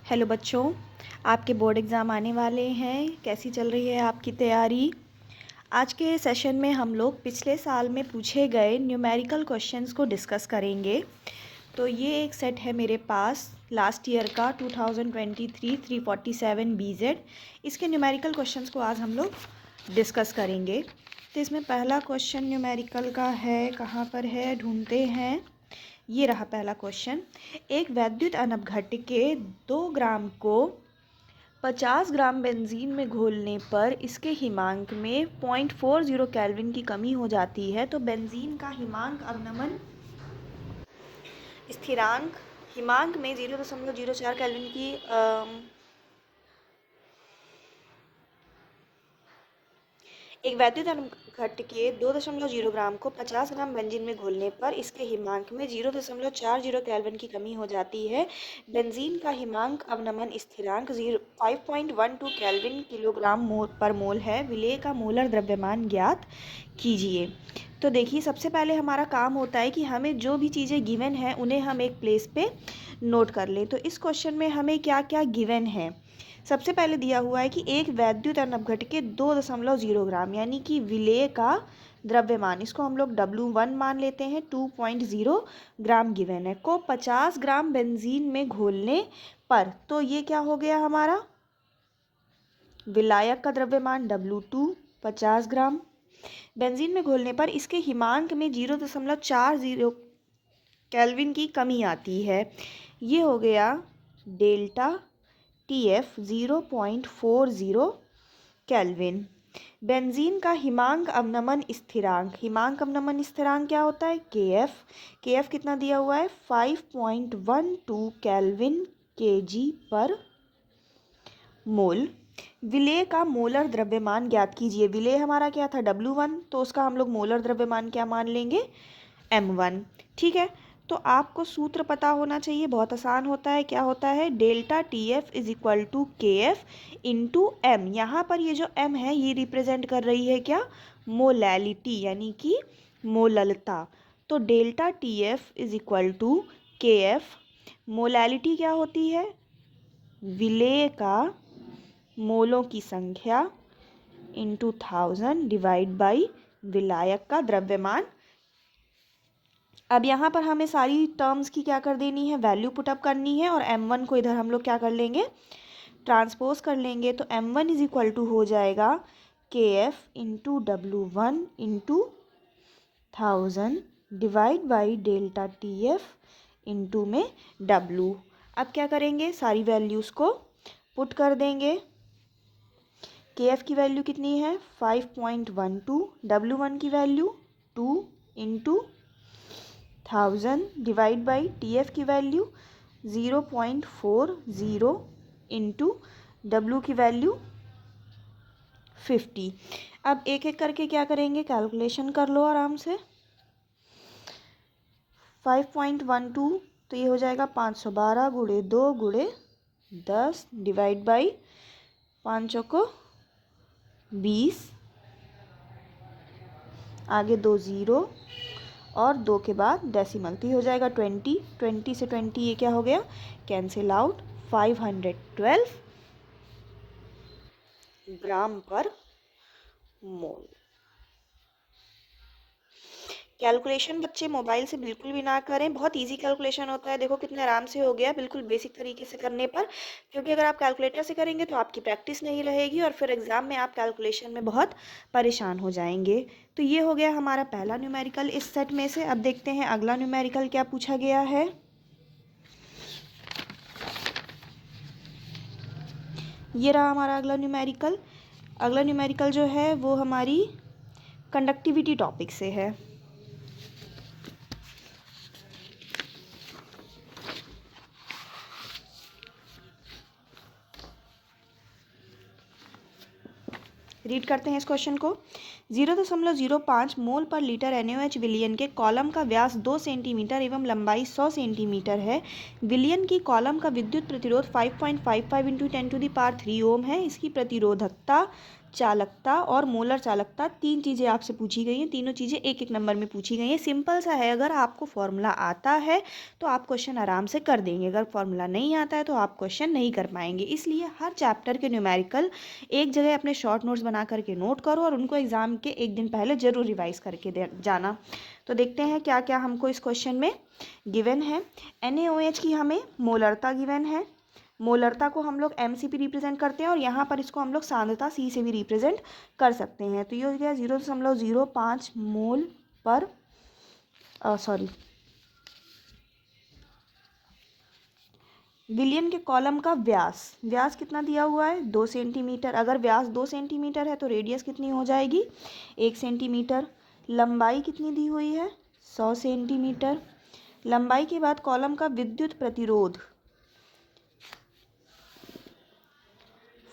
Hello बच्चों, आपके board exam आने वाले हैं। कैसी चल रही है आपकी तैयारी? आज के सेशन में हम लोग पिछले साल में पूछे गए न्यूमेरिकल क्वेश्चंस को डिस्कस करेंगे। तो ये एक सेट है मेरे पास लास्ट ईयर का 2023 347 BZ। इसके न्यूमेरिकल क्वेश्चंस को आज हम लोग डिस्कस करेंगे। तो इसमें पहला क्वेश्चन न्यूमेरिकल का है, कहाँ पर है ढूंढते हैं। ये रहा पहला क्वेश्चन। एक वैद्युत अनपघट्य के 2 ग्राम को 50 ग्राम बेंजीन में घोलने पर इसके हिमांक में 0.40 केल्विन की कमी हो जाती है। तो बेंजीन का हिमांक अवनमन स्थिरांक हिमांक में 0.04 केल्विन की एक वैद्युत अनपघट्य के 2.0 ग्राम को 50 ग्राम बेंजीन में घोलने पर इसके हिमांक में 0.40 केल्विन की कमी हो जाती है। बेंजीन का हिमांक अवनमन स्थिरांक 5.12 केल्विन किलोग्राम पर मोल है। विलेय का मोलर द्रव्यमान ज्ञात कीजिए। तो देखिए, सबसे पहले हमारा काम होता है कि हमें जो भी चीज़ें गिवन है उन्हें हम एक प्लेस पे नोट कर लें। तो इस क्वेश्चन में हमें क्या क्या गिवन है। सबसे पहले दिया हुआ है कि एक वैद्युत अनपघट्य के 2.0 ग्राम यानी कि विलेय का द्रव्यमान, इसको हम लोग W1 मान लेते हैं, 2.0 ग्राम गिवन है, को 50 ग्राम बेंजीन में घोलने पर, तो ये क्या हो गया हमारा विलायक का द्रव्यमान W2 50 ग्राम। बेंजीन में घोलने पर इसके हिमांक में 0.40 केल्विन की कमी आती है। ये हो गया डेल्टा TF 0.40 केल्विन। बेंजीन का हिमांक अवनमन स्थिरांक क्या होता है KF कितना दिया हुआ है 5.12 केल्विन kg पर मोल। विलेय का मोलर द्रव्यमान ज्ञात कीजिए। विलेय हमारा क्या था W1, तो उसका हम लोग मोलर द्रव्यमान क्या मान लेंगे M1। ठीक है, तो आपको सूत्र पता होना चाहिए, बहुत आसान होता है। क्या होता है delta TF is equal to KF into M। यहाँ पर ये जो M है ये रिप्रेजेंट कर रही है क्या मोलैलिटी यानी कि मोललता। तो delta TF is equal to KF। Molality क्या होती है विलेय का मोलों की संख्या इंटू 1000 डिवाइड बाई विलायक का द्रव्यमान। अब यहाँ पर हमें सारी टर्म्स की क्या कर देनी है वैल्यू पुटअप करनी है, और M1 को इधर हम लोग क्या कर लेंगे ट्रांसपोज कर लेंगे। तो M1 इज इक्वल टू हो जाएगा KF into W1 into 1000 divide by delta TF into में W। अब क्या करेंगे सारी वैल्यूज़ को पुट कर देंगे। KF की वैल्यू कितनी है 5.12, W1 की value 2 into 1000 divide by TF की वैल्यू 0.40 इंटू W की वैल्यू 50। अब एक एक करके क्या करेंगे कैलकुलेशन कर लो आराम से। 5.12 तो ये हो जाएगा 512 गुणे 2 गुणे 10 डिवाइड बाई 5 को 20, आगे 2 0 और 2 के बाद डेसिमल, तो ये हो जाएगा 20 से 20 ये क्या हो गया कैंसिल आउट 512 ग्राम पर मोल। कैलकुलेशन बच्चे मोबाइल से बिल्कुल भी ना करें, बहुत इजी कैलकुलेशन होता है। देखो कितने आराम से हो गया बिल्कुल बेसिक तरीके से करने पर, क्योंकि अगर आप कैलकुलेटर से करेंगे तो आपकी प्रैक्टिस नहीं रहेगी और फिर एग्जाम में आप कैलकुलेशन में बहुत परेशान हो जाएंगे। तो ये हो गया हमारा पहला न्यूमेरिकल इस सेट में से। अब देखते हैं अगला न्यूमेरिकल क्या पूछा गया है। ये रहा हमारा अगला न्यूमेरिकल। अगला न्यूमेरिकल जो है वो हमारी कंडक्टिविटी टॉपिक से है। रीड करते हैं इस क्वेश्चन को। 0.05 मोल पर लीटर NaOH विलयन के कॉलम का व्यास 2 सेंटीमीटर एवं लंबाई 100 सेंटीमीटर है। विलयन की कॉलम का विद्युत प्रतिरोध 5.55 × 10³ ओम है। इसकी प्रतिरोधकता चालकता और मोलर चालकता, तीन चीज़ें आपसे पूछी गई हैं, तीनों चीज़ें एक एक नंबर में पूछी गई हैं। सिंपल सा है, अगर आपको फॉर्मूला आता है तो आप क्वेश्चन आराम से कर देंगे, अगर फॉर्मूला नहीं आता है तो आप क्वेश्चन नहीं कर पाएंगे। इसलिए हर चैप्टर के न्यूमेरिकल एक जगह अपने शॉर्ट नोट्स बना करके नोट करो और उनको एग्जाम के एक दिन पहले ज़रूर रिवाइज करके जाना। तो देखते हैं क्या क्या हमको इस क्वेश्चन में गिवन है। NaOH की हमें मोलरता गिवन है, मोलरता को हम लोग m से भी रिप्रेजेंट करते हैं और यहाँ पर इसको हम लोग सांद्रता c से भी रिप्रेजेंट कर सकते हैं। तो ये हो गया 0.05 मोल पर विलियन के कॉलम का व्यास कितना दिया हुआ है 2 सेंटीमीटर। अगर व्यास 2 सेंटीमीटर है तो रेडियस कितनी हो जाएगी 1 सेंटीमीटर। लंबाई कितनी दी हुई है 100 सेंटीमीटर। लंबाई के बाद कॉलम का विद्युत प्रतिरोध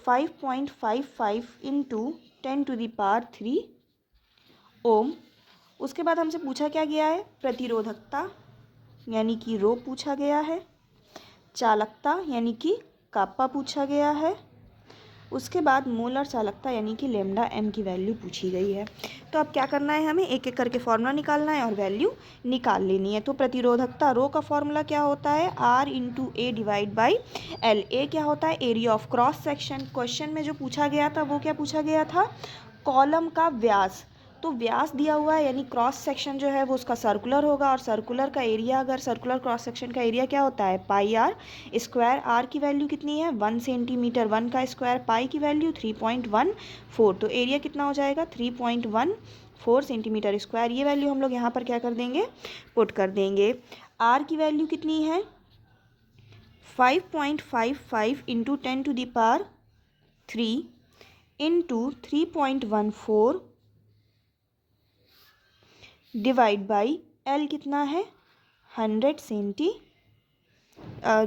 5.55 इंटू 10⁻³ ओम। उसके बाद हमसे पूछा क्या गया है, प्रतिरोधकता यानी कि रो पूछा गया है, चालकता यानी कि काप्पा पूछा गया है, उसके बाद मोलर चालकता यानी कि लैम्डा m की वैल्यू पूछी गई है। तो अब क्या करना है, हमें एक एक करके फॉर्मूला निकालना है और वैल्यू निकाल लेनी है। तो प्रतिरोधकता रो का फॉर्मूला क्या होता है, R into A divide by L. A क्या होता है, area of cross section. Question में जो पूछा गया था वो क्या पूछा गया था, कॉलम का व्यास। तो व्यास दिया हुआ है यानी क्रॉस सेक्शन जो है वो उसका सर्कुलर होगा, और सर्कुलर का एरिया, अगर सर्कुलर क्रॉस सेक्शन का एरिया क्या होता है पाई आर स्क्वायर। आर की वैल्यू कितनी है 1 सेंटीमीटर, 1 का स्क्वायर, पाई की वैल्यू 3.14। तो एरिया कितना हो जाएगा 3.14 सेंटीमीटर स्क्वायर। ये वैल्यू हम लोग यहाँ पर क्या कर देंगे, पुट कर देंगे। आर की वैल्यू कितनी है 5.55 into 10⁻³ into 3.14 divide by L कितना है 100 सेंटी।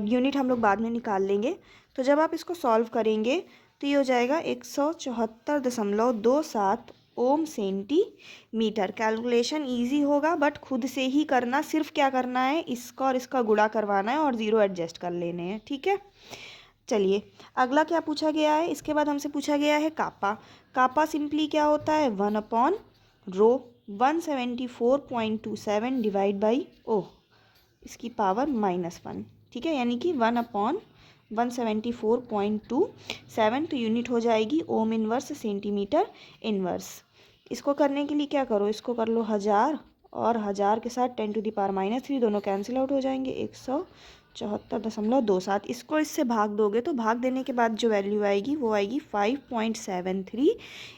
यूनिट हम लोग बाद में निकाल लेंगे। तो जब आप इसको सॉल्व करेंगे तो ये हो जाएगा 174.27 ओम सेंटीमीटर। कैलकुलेशन इजी होगा बट खुद से ही करना, सिर्फ क्या करना है इसका और इसका गुणा करवाना है और ज़ीरो एडजस्ट कर लेने हैं, ठीक है। चलिए अगला क्या पूछा गया है, इसके बाद हमसे पूछा गया है कापा। कापा सिंपली क्या होता है 1/रो 174.27 डिवाइड बाई ओ इसकी पावर -1, ठीक है, यानी कि 1/174.27। तो यूनिट हो जाएगी ओम इनवर्स सेंटीमीटर इनवर्स। इसको करने के लिए क्या करो, इसको कर लो 1000 और 1000 के साथ 10⁻³ दोनों कैंसिल आउट हो जाएंगे, 174.27। इसको इससे भाग दोगे तो भाग देने के बाद जो वैल्यू आएगी वो आएगी 5.73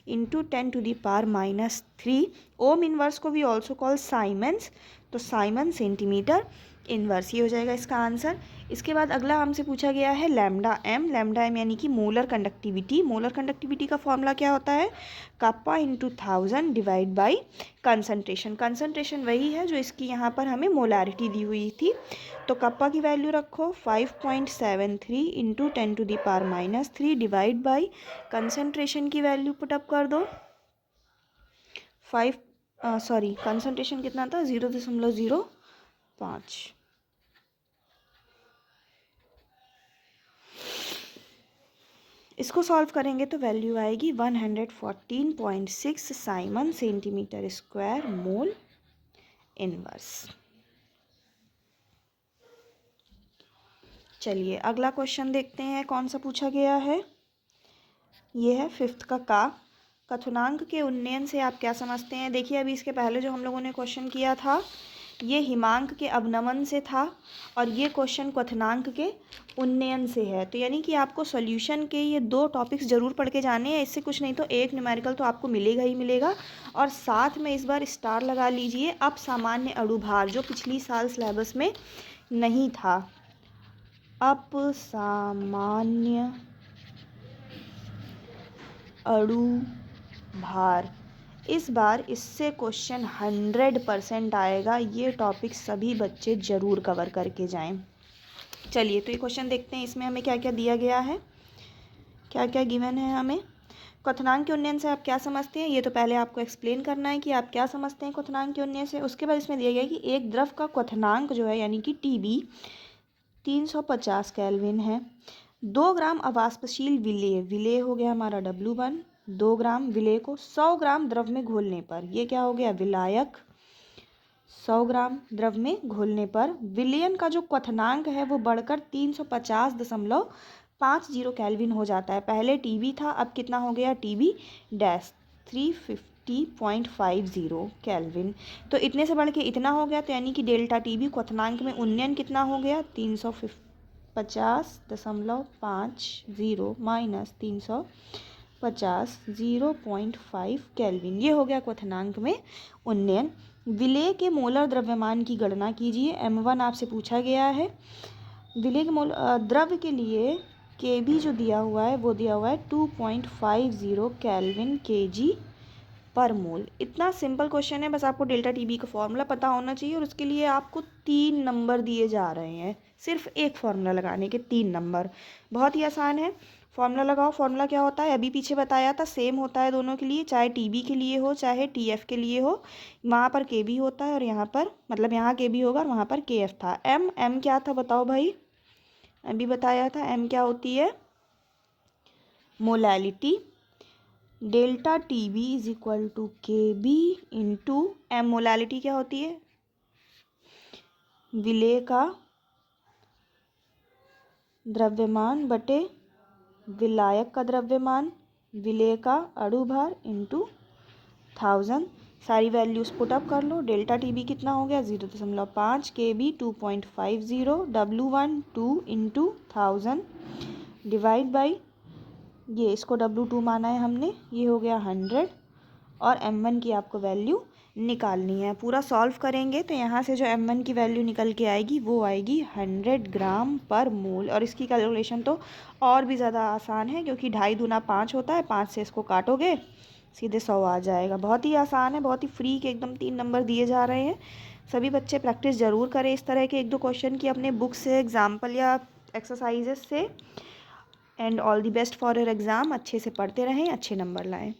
इंटू 10⁻³ ओम इनवर्स को भी ऑल्सो कॉल साइमन्स, तो साइमन सेंटीमीटर इनवर्स। ये हो जाएगा इसका आंसर। इसके बाद अगला हमसे पूछा गया है लैम्डा एम। लैम्डा एम यानी कि मोलर कंडक्टिविटी। मोलर कंडक्टिविटी का फॉर्मूला क्या होता है, kappa into 1000 divide by concentration. Concentration वही है जो इसकी यहाँ पर हमें मोलारिटी दी हुई थी। तो काप्पा की वैल्यू रखो 5.73 इंटू 10⁻³ डिवाइड बाई कंसनट्रेशन की वैल्यू पुटअप कर दो। कंसनट्रेशन कितना था 0.05। इसको सॉल्व करेंगे तो वैल्यू आएगी 114.6 Simon centimetre square mole inverse. चलिए अगला क्वेश्चन देखते हैं कौन सा पूछा गया है। ये है 5th का कथनांक के उन्नयन से आप क्या समझते हैं। देखिए अभी इसके पहले जो हम लोगों ने क्वेश्चन किया था ये हिमांक के अवनमन से था और ये क्वेश्चन क्वथनांक के उन्नयन से है। तो यानी कि आपको सॉल्यूशन के ये 2 टॉपिक्स जरूर पढ़ के जाने हैं, इससे कुछ नहीं तो एक न्यूमेरिकल तो आपको मिलेगा ही मिलेगा। और साथ में इस बार स्टार लगा लीजिए अब सामान्य अणुभार, जो पिछली साल सिलेबस में नहीं था। अब सामान्य अणुभार, इस बार इससे क्वेश्चन 100% आएगा। ये टॉपिक सभी बच्चे ज़रूर कवर करके जाएं। चलिए तो ये क्वेश्चन देखते हैं, इसमें हमें क्या क्या दिया गया है, क्या क्या गिवन है हमें। क्वथनांक के उन्नयन से आप क्या समझते हैं, ये तो पहले आपको एक्सप्लेन करना है कि आप क्या समझते हैं क्वथनांक के उन्नयन से। उसके बाद इसमें दिया गया है कि एक द्रव का क्वथनांक जो है यानी कि TB 350 केल्विन है। 2 ग्राम अवाष्पशील विलेय, विलेय हो गया हमारा W1 2 ग्राम विलेय को 100 ग्राम द्रव में घोलने पर, ये क्या हो गया विलायक, 100 ग्राम द्रव में घोलने पर विलयन का जो क्वथनांक है वो बढ़कर 350.50 केल्विन हो जाता है। पहले टीबी था, अब कितना हो गया टीबी डैश 350.50 केल्विन। तो इतने से बढ़ के इतना हो गया, तो यानी कि डेल्टा टीबी क्वथनांक में उन्नयन कितना हो गया 350.50 माइनस 350 0.5 केल्विन, ये हो गया क्वथनांक में उन्नयन। विलेय के मोलर द्रव्यमान की गणना कीजिए। M1 आपसे पूछा गया है। विलेय के द्रव के लिए Kb जो दिया हुआ है वो दिया हुआ है 2.50 केल्विन Kg पर मोल। इतना सिंपल क्वेश्चन है, बस आपको डेल्टा टीबी का फॉर्मूला पता होना चाहिए और उसके लिए आपको 3 नंबर दिए जा रहे हैं, सिर्फ एक फॉर्मूला लगाने के 3 नंबर। बहुत ही आसान है, फॉर्मूला लगाओ। फॉर्मूला क्या होता है अभी पीछे बताया था, सेम होता है दोनों के लिए, चाहे टीबी के लिए हो चाहे टीएफ के लिए हो। वहाँ पर केबी होता है और यहाँ पर मतलब यहाँ केबी होगा और वहाँ पर केएफ था। एम क्या था बताओ भाई, अभी बताया था एम क्या होती है molality. Delta TB is equal to K B into M, molality क्या होती है विलेय का द्रव्यमान बटे विलायक का द्रव्यमान, विलेय का अणुभार इंटू 1000। सारी वैल्यूज पुट अप कर लो। डेल्टा टीबी कितना हो गया 0.5, के B 2.50, W1 2 into 1000 divide by ये, इसको W2 माना है हमने, ये हो गया 100 और M1 की आपको वैल्यू निकालनी है। पूरा सॉल्व करेंगे तो यहाँ से जो M1 की वैल्यू निकल के आएगी वो आएगी 100 ग्राम पर मोल। और इसकी कैलकुलेशन तो और भी ज़्यादा आसान है क्योंकि 2.5 दूना 5 होता है, 5 से इसको काटोगे सीधे 100 आ जाएगा। बहुत ही आसान है, बहुत ही फ्री के एकदम 3 नंबर दिए जा रहे हैं। सभी बच्चे प्रैक्टिस ज़रूर करें इस तरह के 1-2 क्वेश्चन की अपने बुक से, एग्जाम्पल या एक्सरसाइजेस से। And all the best for your exam. अच्छे से पढ़ते रहें, अच्छे नंबर लाएं।